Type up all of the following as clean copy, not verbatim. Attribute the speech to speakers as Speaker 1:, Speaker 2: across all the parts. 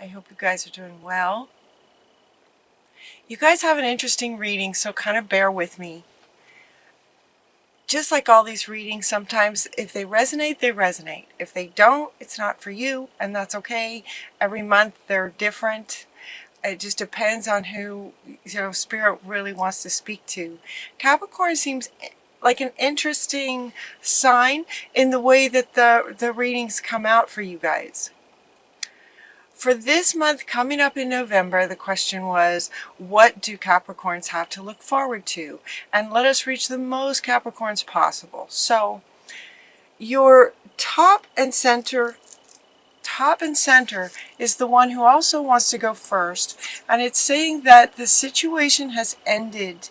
Speaker 1: I hope you guys are doing well. You guys have an interesting reading, so kind of bear with me. Just like all these readings, sometimes if they resonate, they resonate. If they don't, it's not for you, and that's okay. Every month they're different. It just depends on who, Spirit really wants to speak to. Capricorn seems like an interesting sign in the way that the readings come out for you guys. For this month coming up in November, the question was, what do Capricorns have to look forward to? And let us reach the most Capricorns possible. So your top and center is the one who also wants to go first. And it's saying that the situation has ended.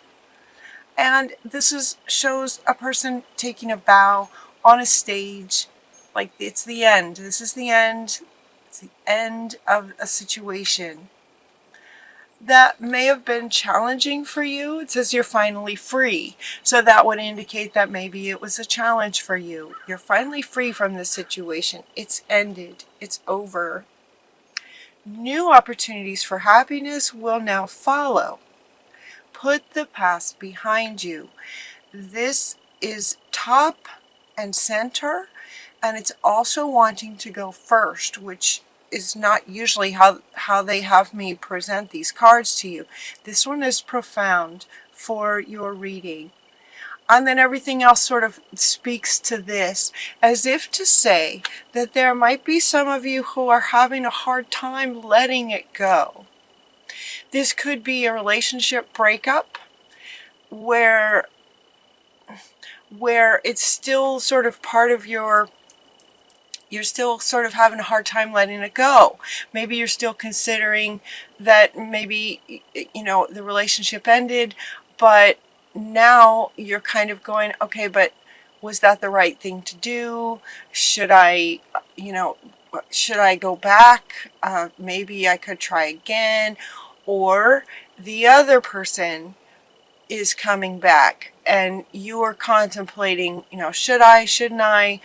Speaker 1: And this shows a person taking a bow on a stage. Like it's the end. This is the end. It's the end of a situation that may have been challenging for you. It says you're finally free. So that would indicate that maybe it was a challenge for you. You're finally free from this situation. It's ended. It's over. New opportunities for happiness will now follow. Put the past behind you. This is top and center. And it's also wanting to go first, which is not usually how they have me present these cards to you. This one is profound for your reading. And then everything else sort of speaks to this, as if to say that there might be some of you who are having a hard time letting it go. This could be a relationship breakup where it's still sort of part of you're still sort of having a hard time letting it go. Maybe you're still considering that maybe, the relationship ended, but now you're kind of going, okay, but was that the right thing to do? Should I go back? Maybe I could try again. Or the other person is coming back and you are contemplating, should I, shouldn't I,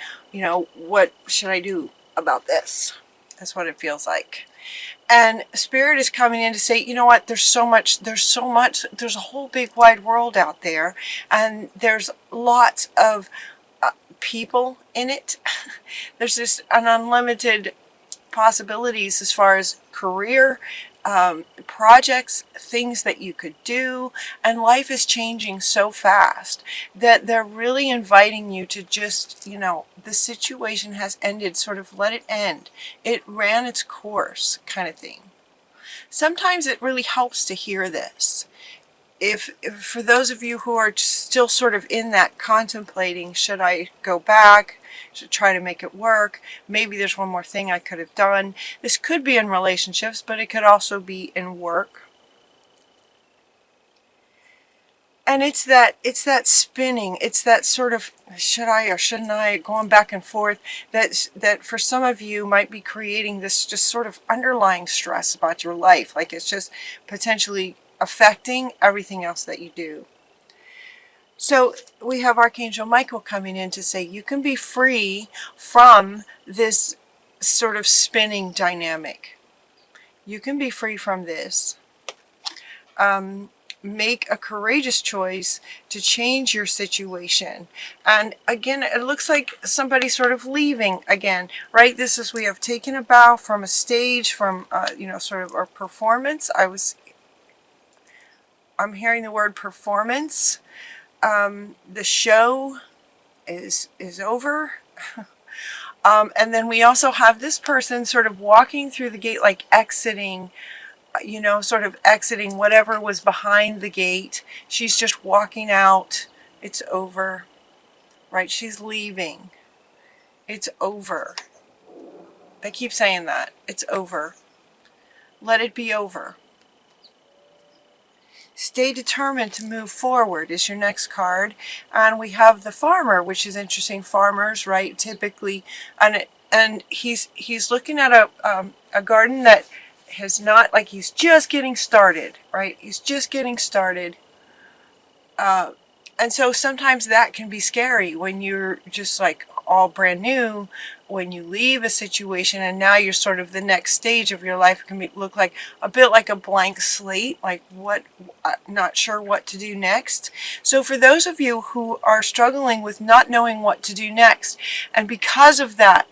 Speaker 1: what should I do about this? That's what it feels like. And Spirit is coming in to say, you know what, there's a whole big wide world out there, and there's lots of people in it. There's just an unlimited possibilities as far as career, projects, things that you could do, and life is changing so fast that they're really inviting you to just, the situation has ended, sort of let it end. It ran its course kind of thing. Sometimes it really helps to hear this. If for those of you who are still sort of in that contemplating, should I go back? Should I try to make it work? Maybe there's one more thing I could have done. This could be in relationships, but it could also be in work. And it's that spinning, it's that sort of should I or shouldn't I, going back and forth, that for some of you might be creating this just sort of underlying stress about your life, like it's just potentially affecting everything else that you do. So we have Archangel Michael coming in to say you can be free from this sort of spinning dynamic. You can be free from this. Make a courageous choice to change your situation. And again, it looks like somebody sort of leaving again, right? This is, we have taken a bow from a stage, from, sort of our performance. I'm hearing the word performance. The show is over. And then we also have this person sort of walking through the gate, like exiting, sort of exiting whatever was behind the gate. She's just walking out. It's over, right? She's leaving. It's over. I keep saying that. It's over. Let it be over. Stay determined to move forward is your next card. And we have the farmer, which is interesting. Farmers, right, typically, and he's looking at a garden that has not, like, he's just getting started, right? He's just getting started. And so sometimes that can be scary when you're just like, all brand new when you leave a situation, and now you're sort of the next stage of your life. It can look like a bit like a blank slate, like what, not sure what to do next. So for those of you who are struggling with not knowing what to do next, and because of that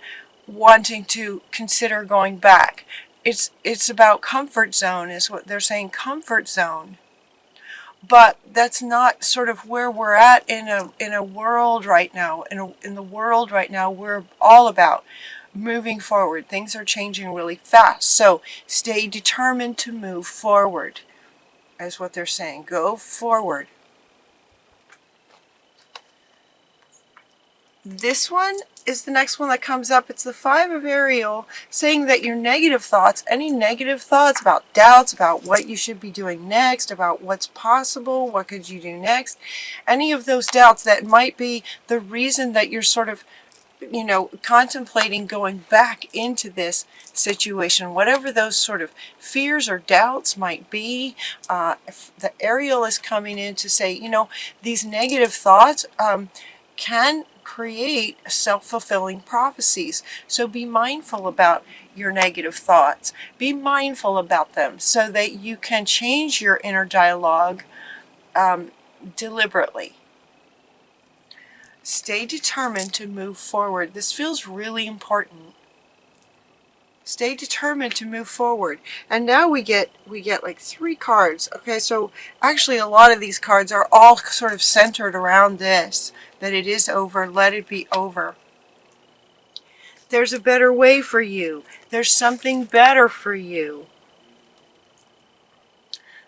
Speaker 1: wanting to consider going back, it's about comfort zone is what they're saying, comfort zone. But that's not sort of where we're at in a world right now. In the world right now, we're all about moving forward. Things are changing really fast. So stay determined to move forward, is what they're saying. Go forward. This one is the next one that comes up. It's the Five of Ariel, saying that your negative thoughts, any negative thoughts about doubts, about what you should be doing next, about what's possible, what could you do next, any of those doubts that might be the reason that you're sort of, contemplating going back into this situation, whatever those sort of fears or doubts might be. The Ariel is coming in to say, these negative thoughts can create self-fulfilling prophecies. So be mindful about your negative thoughts. Be mindful about them so that you can change your inner dialogue deliberately. Stay determined to move forward. This feels really important. Stay determined to move forward. And now we get like 3 cards. Okay, so actually a lot of these cards are all sort of centered around this, that it is over, let it be over. There's a better way for you. There's something better for you.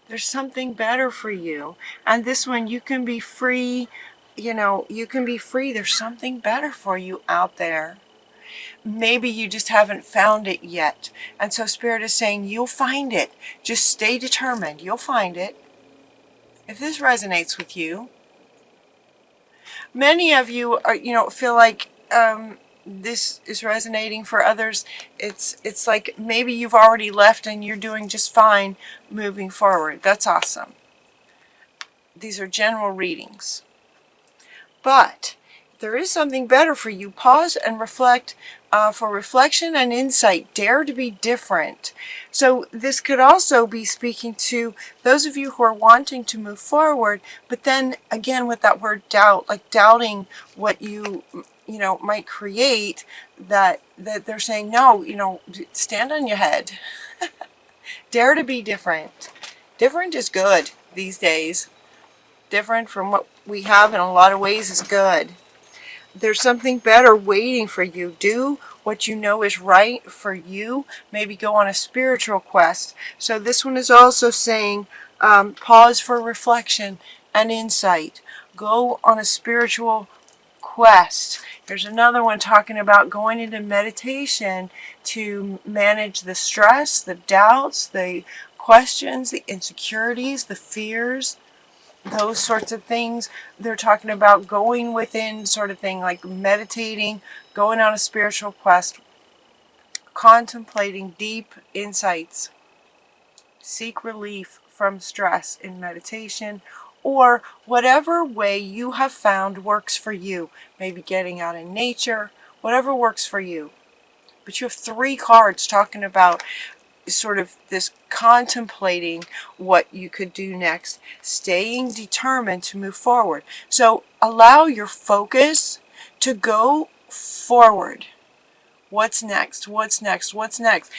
Speaker 1: There's something better for you. And this one, you can be free, you can be free. There's something better for you out there. Maybe you just haven't found it yet. And so Spirit is saying, you'll find it. Just stay determined. You'll find it. If this resonates with you, many of you are, feel like this is resonating. For others, it's like maybe you've already left and you're doing just fine moving forward. That's awesome. These are general readings. But if there is something better for you, pause and reflect for reflection and insight. Dare to be different. So this could also be speaking to those of you who are wanting to move forward, but then again with that word doubt, like doubting what you might create, that they're saying, no, stand on your head. Dare to be different. Different is good these days. Different from what we have in a lot of ways is good. There's something better waiting for you. Do what you know is right for you. Maybe go on a spiritual quest. So this one is also saying pause for reflection and insight. Go on a spiritual quest. There's another one talking about going into meditation to manage the stress, the doubts, the questions, the insecurities, the fears, those sorts of things. They're talking about going within, sort of thing, like meditating, going on a spiritual quest, contemplating deep insights. Seek relief from stress in meditation, or whatever way you have found works for you. Maybe getting out in nature, whatever works for you. But you have 3 cards talking about sort of this contemplating what you could do next, staying determined to move forward. So allow your focus to go forward. What's next? What's next? What's next?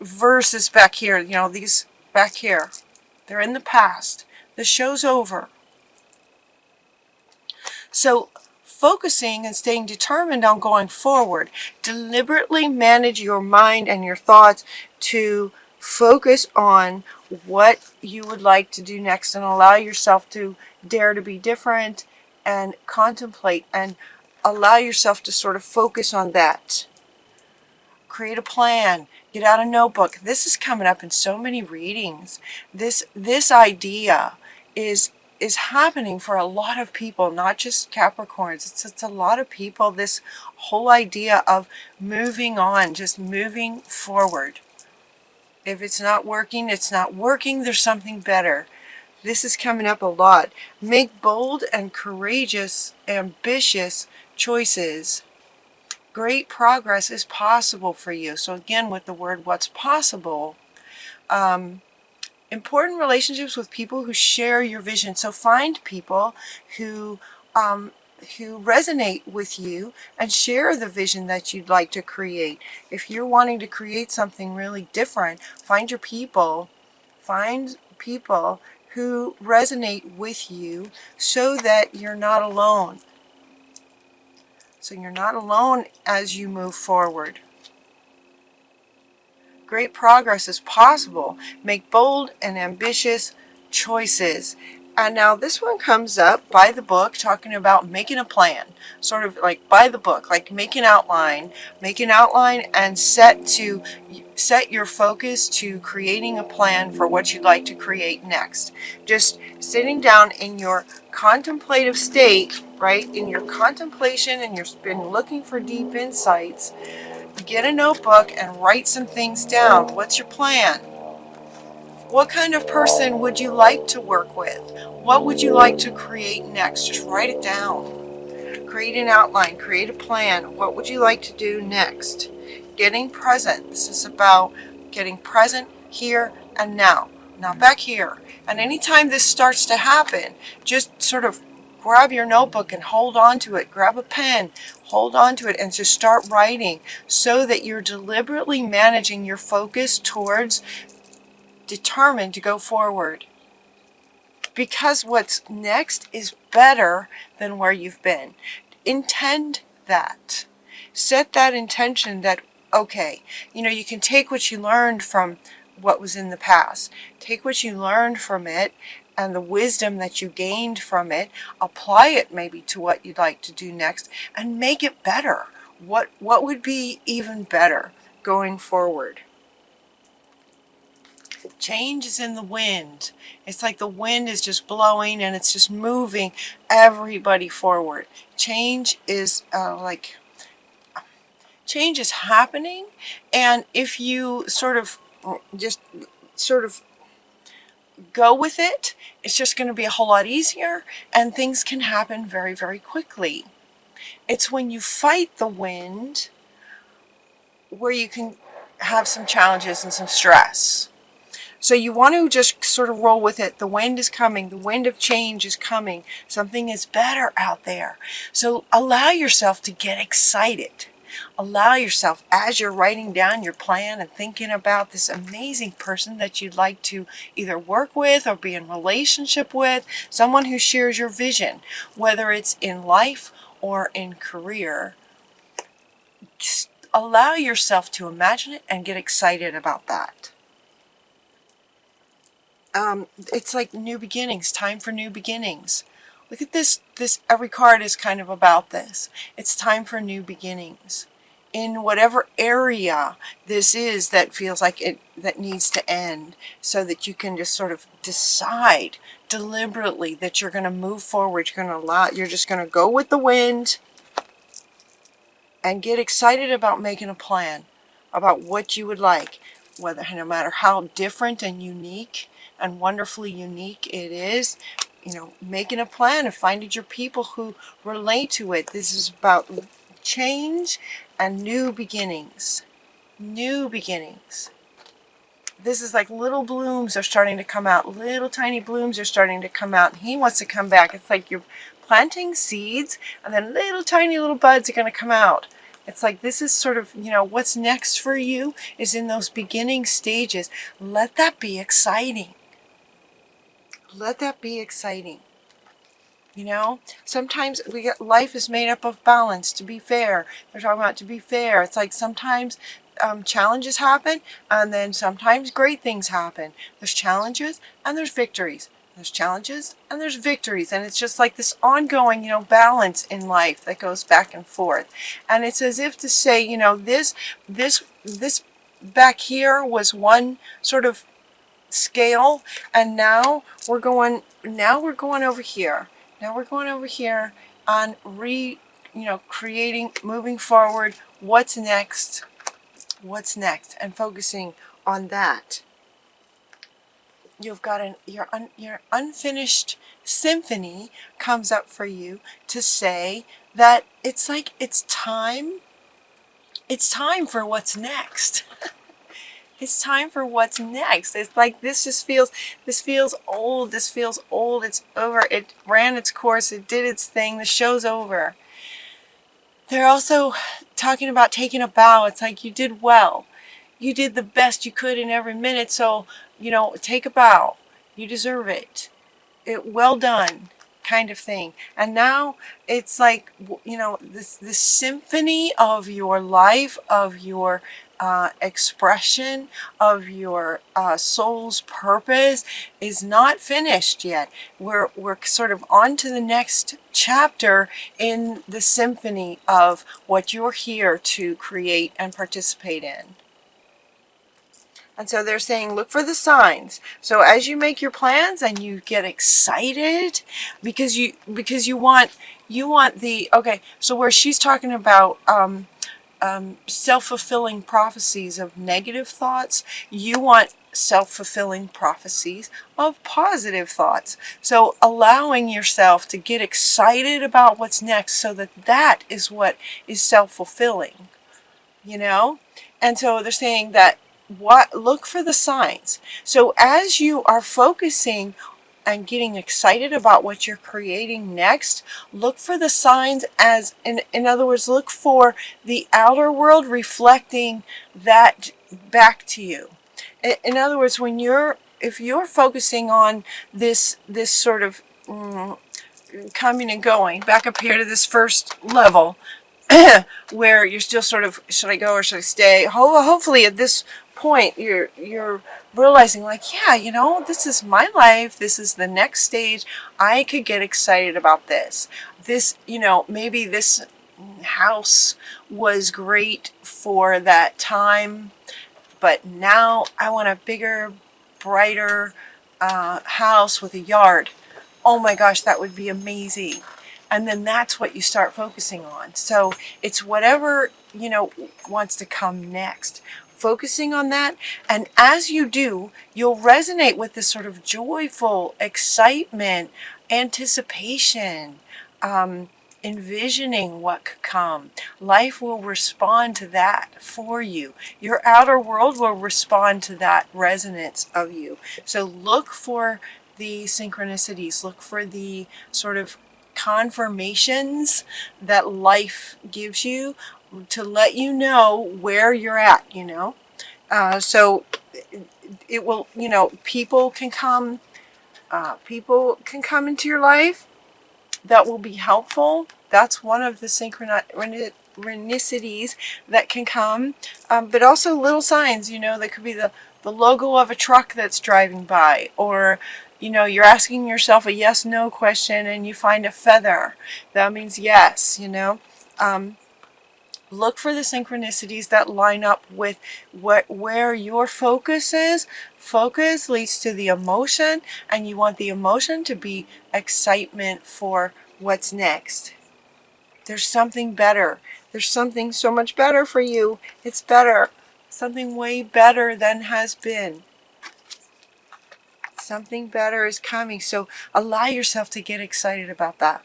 Speaker 1: Versus back here, these back here, they're in the past. The show's over. So focusing and staying determined on going forward. Deliberately manage your mind and your thoughts to focus on what you would like to do next, and allow yourself to dare to be different and contemplate and allow yourself to sort of focus on that. Create a plan. Get out a notebook. This is coming up in so many readings. This idea is happening for a lot of people, not just Capricorns. It's a lot of people, this whole idea of moving on, just moving forward. If it's not working, it's not working. There's something better. This is coming up a lot. Make bold and courageous, ambitious choices. Great progress is possible for you. So again, with the word what's possible, important relationships with people who share your vision. So find people who resonate with you and share the vision that you'd like to create. If you're wanting to create something really different, find people who resonate with you so that you're not alone. So you're not alone as you move forward. Great progress is possible. Make bold and ambitious choices. And now this one comes up by the book, talking about making a plan, sort of like by the book, like make an outline and set your focus to creating a plan for what you'd like to create next. Just sitting down in your contemplative state, right? In your contemplation, and you've been looking for deep insights. Get a notebook and write some things down. What's your plan? What kind of person would you like to work with? What would you like to create next? Just write it down. Create an outline, create a plan. What would you like to do next? Getting present. This is about getting present here and now, not back here. And anytime this starts to happen, just sort of grab your notebook and hold on to it. Grab a pen, hold on to it, and just start writing so that you're deliberately managing your focus towards determined to go forward. Because what's next is better than where you've been. Intend that. Set that intention that, okay, you can take what you learned from what was in the past. Take what you learned from it and the wisdom that you gained from it, apply it maybe to what you'd like to do next, and make it better. What would be even better going forward? Change is in the wind. It's like the wind is just blowing and it's just moving everybody forward. Change is change is happening, and if you sort of go with it, it's just going to be a whole lot easier, and things can happen very, very quickly. It's when you fight the wind where you can have some challenges and some stress. So you want to just sort of roll with it. The wind is coming. The wind of change is coming. Something is better out there. So allow yourself to get excited. Allow yourself, as you're writing down your plan and thinking about this amazing person that you'd like to either work with or be in relationship with, someone who shares your vision, whether it's in life or in career, allow yourself to imagine it and get excited about that. It's like new beginnings, time for new beginnings. Look at this, every card is kind of about this. It's time for new beginnings. In whatever area this is that feels like that needs to end, so that you can just sort of decide deliberately that you're going to move forward. You're just going to go with the wind and get excited about making a plan about what you would like, no matter how different and unique and wonderfully unique it is. Making a plan and finding your people who relate to it. This is about change and new beginnings. New beginnings. This is like little blooms are starting to come out. Little tiny blooms are starting to come out. And he wants to come back. It's like you're planting seeds, and then little tiny little buds are going to come out. It's like this is sort of, what's next for you is in those beginning stages. Let that be exciting. Let that be exciting. Sometimes life is made up of balance, to be fair. They're talking about to be fair. It's like sometimes challenges happen, and then sometimes great things happen. There's challenges and there's victories. There's challenges and there's victories. And it's just like this ongoing, balance in life that goes back and forth. And it's as if to say, this back here was one sort of scale, and now we're going over here. Now we're going over here on creating, moving forward. What's next? What's next? And focusing on that. You've got your unfinished symphony comes up for you to say that it's like it's time it's time for what's next. It's time for what's next. It's like this feels old. This feels old. It's over. It ran its course. It did its thing. The show's over. They're also talking about taking a bow. It's like you did well. You did the best you could in every minute. So, take a bow. You deserve it. Well done, kind of thing. And now it's like, this symphony of your life, of your expression, of your soul's purpose is not finished yet. We're sort of on to the next chapter in the symphony of what you're here to create and participate in. And so they're saying, look for the signs. So as you make your plans and you get excited because you want the, okay, so where she's talking about self-fulfilling prophecies of negative thoughts, you want self-fulfilling prophecies of positive thoughts. So allowing yourself to get excited about what's next so that is what is self-fulfilling, And so they're saying that look for the signs. So as you are focusing and getting excited about what you're creating next, look for the signs as, in other words, look for the outer world reflecting that back to you. In other words, if you're focusing on this sort of coming and going, back up here to this first level, where you're still sort of, should I go or should I stay? Hopefully at this point you're realizing, like, yeah, this is my life. This is the next stage. I could get excited about this. Maybe this house was great for that time, but now I want a bigger, brighter house with a yard. Oh my gosh, that would be amazing. And then that's what you start focusing on. So it's whatever, wants to come next. Focusing on that. And as you do, you'll resonate with this sort of joyful excitement, anticipation, envisioning what could come. Life will respond to that for you. Your outer world will respond to that resonance of you. So look for the synchronicities. Look for the sort of confirmations that life gives you to let you know where you're at, so it will, people can come into your life that will be helpful. That's one of the synchronicities that can come, but also little signs, that could be the logo of a truck that's driving by, or you're asking yourself a yes/no question and you find a feather. That means yes, Look for the synchronicities that line up with where your focus is. Focus leads to the emotion, and you want the emotion to be excitement for what's next. There's something better. There's something so much better for you. It's better. Something way better than has been. Something better is coming. So allow yourself to get excited about that.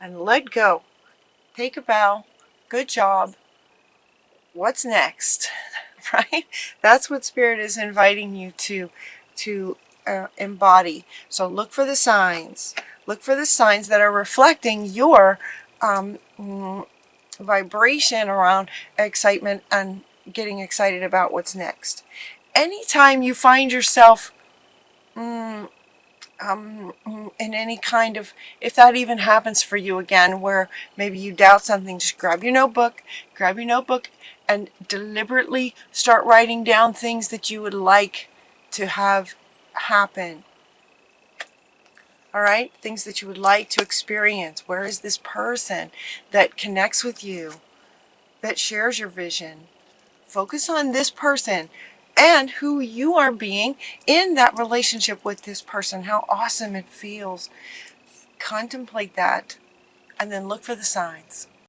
Speaker 1: And let go. Take a bow. Good job. What's next? Right? That's what Spirit is inviting you to embody. So look for the signs. Look for the signs that are reflecting your vibration around excitement and getting excited about what's next. Anytime you find yourself in any kind of, if that even happens for you again, where maybe you doubt something, just grab your notebook and deliberately start writing down things that you would like to have happen. All right? Things that you would like to experience. Where is this person that connects with you, that shares your vision? Focus on this person and who you are being in that relationship with this person. How awesome it feels. Contemplate that and then look for the signs.